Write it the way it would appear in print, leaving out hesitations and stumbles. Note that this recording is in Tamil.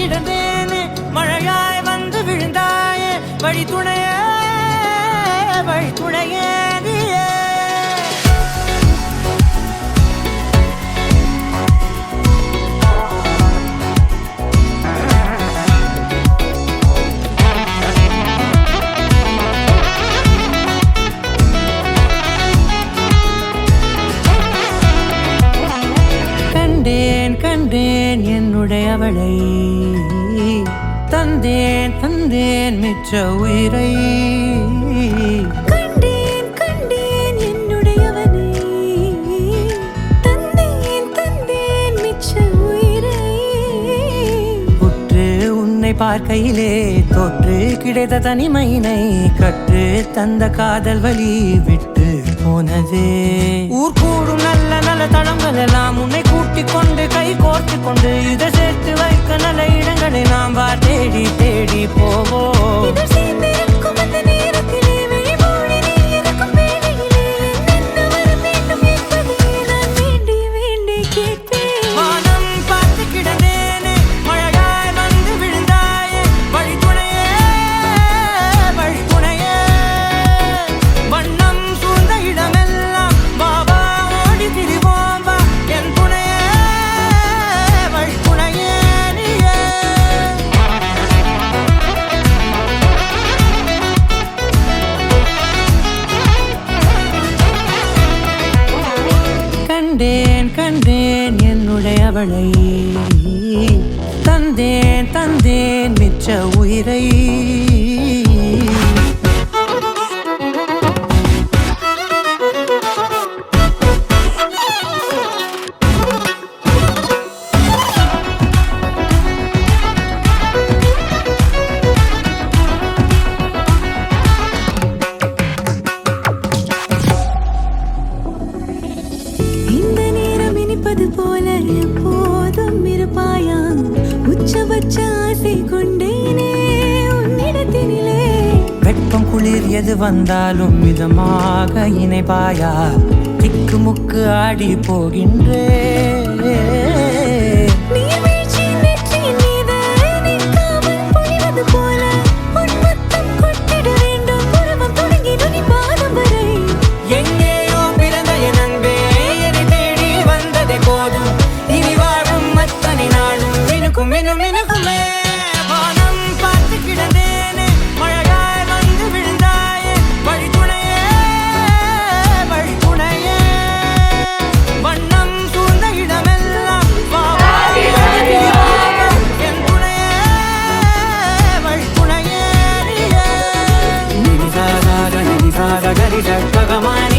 கிடந்தேனே மழையாய் வந்து விழுந்தாயே வழி துணையே நீயே கண்டேன் என்னுடையவளை தந்தேன் மிச்ச உயிரை கண்டேன் என்னுடையவனை தந்தேன் மிச்ச உயிரை உற்று உன்னை பார்க்கையிலே தோற்று கிடைத்த தனிமையினை கற்று தந்த காதல் வழி விட்டு போனதே ஊர் கூடும் நல்ல நல்ல தளங்கள் எல்லாம் உன்னை கூட்டிக் கொண்டு கை கோர்த்து கொண்டு இதை சேர்த்து வைக்க நல்ல இடங்களை நாம் தேடி தேடி போவோம் கண்டேன் என்னுடையவளை தந்தேன் மிச்ச உயிரை போல எப்போதும் இருப்பாயா உச்சபட்ச ஆசை கொண்டேனே உன்னிடத்தினிலே வெப்பம் குளிர் எது வந்தாலும் மிதமாக இணைப்பாயா திக்கு முக்கு ஆடி போகின்றே Gari